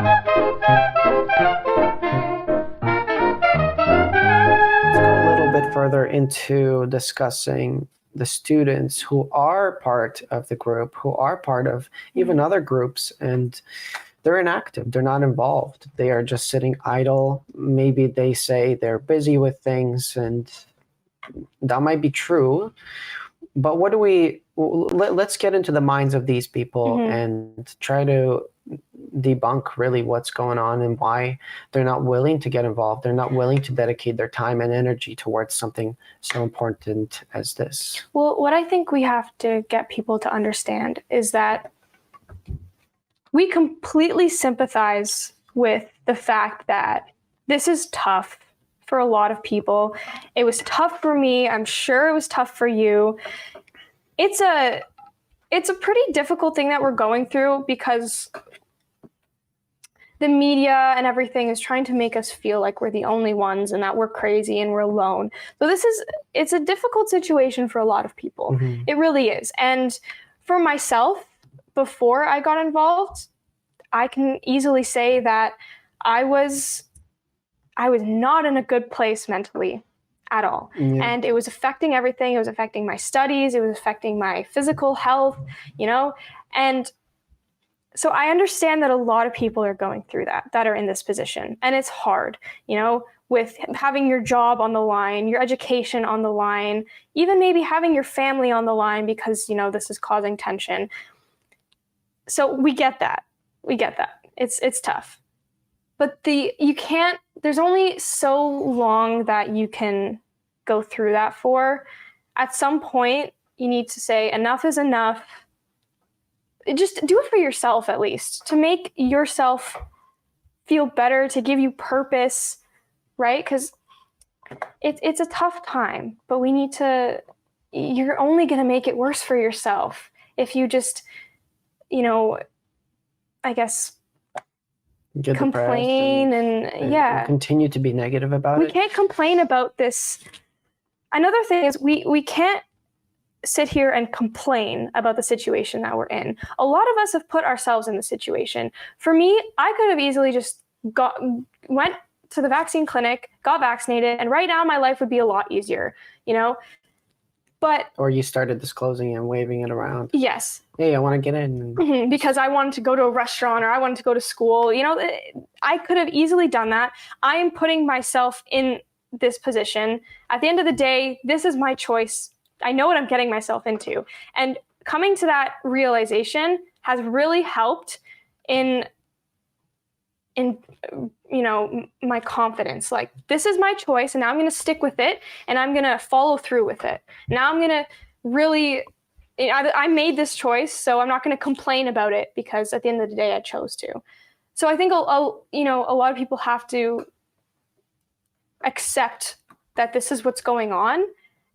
Let's go a little bit further into discussing the students who are part of the group, who are part of even other groups, and they're inactive. They're not involved. They are just sitting idle. Maybe they say they're busy with things, and that might be true. But let's get into the minds of these people and try to debunk really what's going on and why they're not willing to get involved. They're not willing to dedicate their time and energy towards something so important as this. Well, what I think we have to get people to understand is that we completely sympathize with the fact that this is tough for a lot of people. It was tough for me. I'm sure it was tough for you. It's a pretty difficult thing that we're going through because the media and everything is trying to make us feel like we're the only ones and that we're crazy and we're alone. So it's a difficult situation for a lot of people. It really is. And for myself, before I got involved, I can easily say that I was not in a good place mentally at all. And it was affecting everything. It was affecting my studies. It was affecting my physical health, and so I understand that a lot of people are going through that are in this position. And it's hard, with having your job on the line, your education on the line, even maybe having your family on the line because, this is causing tension. So we get that. It's tough. But there's only so long that you can go through that for. At some point, you need to say enough is enough. Just do it for yourself, at least, to make yourself feel better, to give you purpose, right? Because it's a tough time, but you're only going to make it worse for yourself if you just, I guess, get complain and continue to be negative about it. We can't complain about this. Another thing is we can't sit here and complain about the situation that we're in. A lot of us have put ourselves in the situation. For me, I could have easily just went to the vaccine clinic, got vaccinated, and right now my life would be a lot easier, But or you started disclosing and waving it around. Yes. Hey, I want to get in. Because I wanted to go to a restaurant or I wanted to go to school. I could have easily done that. I am putting myself in this position. At the end of the day, this is my choice. I know what I'm getting myself into. And coming to that realization has really helped in my confidence. Like, this is my choice and now I'm going to stick with it and I'm going to follow through with it. Now I'm going to really, I made this choice, so I'm not going to complain about it because at the end of the day, I chose to. So I think, a lot of people have to accept that this is what's going on,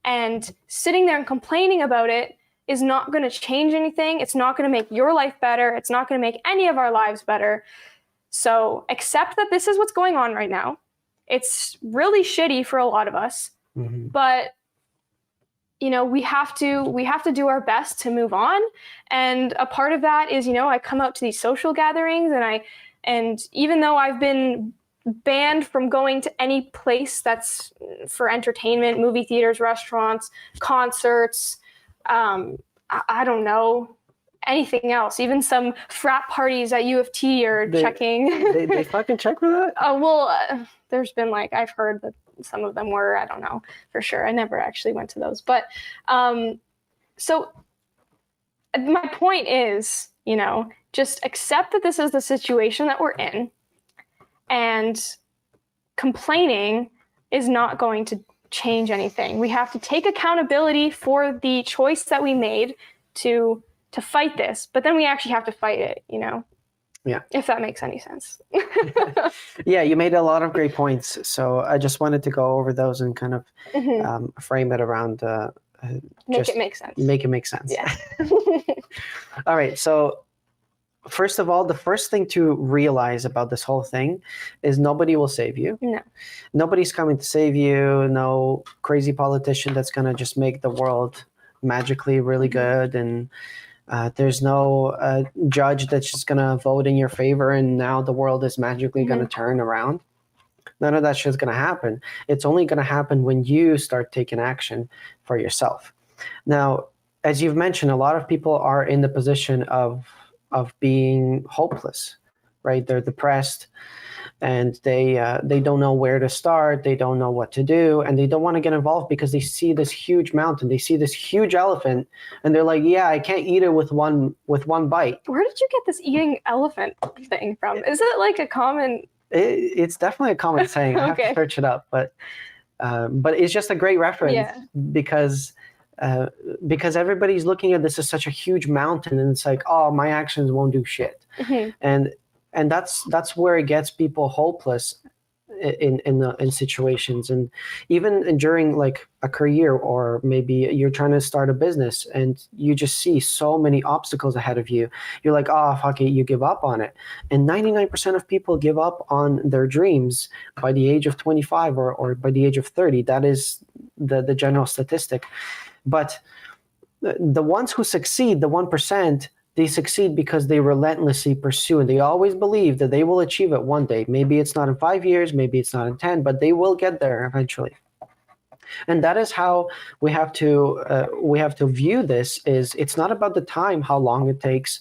and sitting there and complaining about it is not going to change anything. It's not going to make your life better. It's not going to make any of our lives better. So accept that this is what's going on right now. It's really shitty for a lot of us, but we have to do our best to move on. And a part of that is, I come out to these social gatherings and even though I've been banned from going to any place that's for entertainment, movie theaters, restaurants, concerts, I don't know, anything else, even some frat parties at U of T are checking. they fucking check for that? There's been I've heard that some of them were, I don't know for sure. I never actually went to those. But so my point is, just accept that this is the situation that we're in, and complaining is not going to change anything. We have to take accountability for the choice that we made to fight this, but then we actually have to fight it, Yeah. If that makes any sense. Yeah, you made a lot of great points. So I just wanted to go over those and kind of frame it around. Make it make sense. Make it make sense. Yeah. All right. So first of all, the first thing to realize about this whole thing is nobody will save you. No. Nobody's coming to save you. No crazy politician that's going to just make the world magically really good. And There's no judge that's just going to vote in your favor and now the world is magically going to turn around. None of that shit's going to happen. It's only going to happen when you start taking action for yourself. Now, as you've mentioned, a lot of people are in the position of being hopeless, right? They're depressed and they don't know where to start. They don't know what to do, and they don't want to get involved because they see this huge mountain. They see this huge elephant, and they're like, "Yeah, I can't eat it with one bite." Where did you get this eating elephant thing from? Is it like a common? It's definitely a common saying. I have to search it up, but it's just a great reference because everybody's looking at this as such a huge mountain, and it's like, oh, my actions won't do shit, and that's where it gets people hopeless in situations. And even during like a career, or maybe you're trying to start a business and you just see so many obstacles ahead of you, you're like, oh fuck it, you give up on it. And 99% of people give up on their dreams by the age of 25 or by the age of 30. That is the general statistic. But the ones who succeed, the 1%, they succeed because they relentlessly pursue, and they always believe that they will achieve it one day. Maybe it's not in 5 years, maybe it's not in 10, but they will get there eventually. And that is how we have to view this. Is it's not about the time, how long it takes.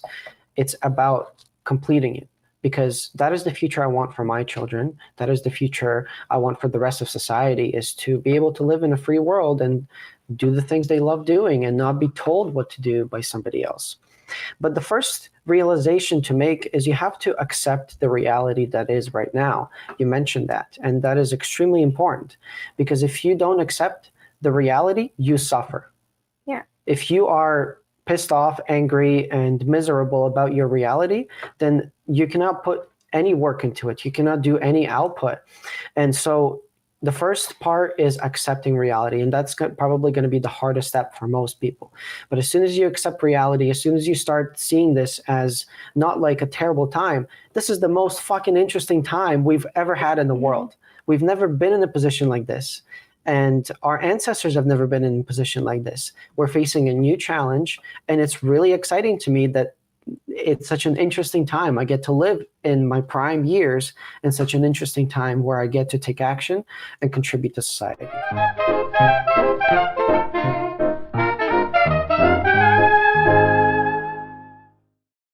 It's about completing it, because that is the future I want for my children. That is the future I want for the rest of society, is to be able to live in a free world and do the things they love doing and not be told what to do by somebody else. But the first realization to make is you have to accept the reality that is right now. You mentioned that, and that is extremely important, because if you don't accept the reality, you suffer. Yeah. If you are pissed off, angry, and miserable about your reality, then you cannot put any work into it. You cannot do any output. And so the first part is accepting reality, and that's probably going to be the hardest step for most people. But as soon as you accept reality, as soon as you start seeing this as not like a terrible time, this is the most fucking interesting time we've ever had in the world. We've never been in a position like this, and our ancestors have never been in a position like this. We're facing a new challenge, and it's really exciting to me that it's such an interesting time. I get to live in my prime years in such an interesting time where I get to take action and contribute to society.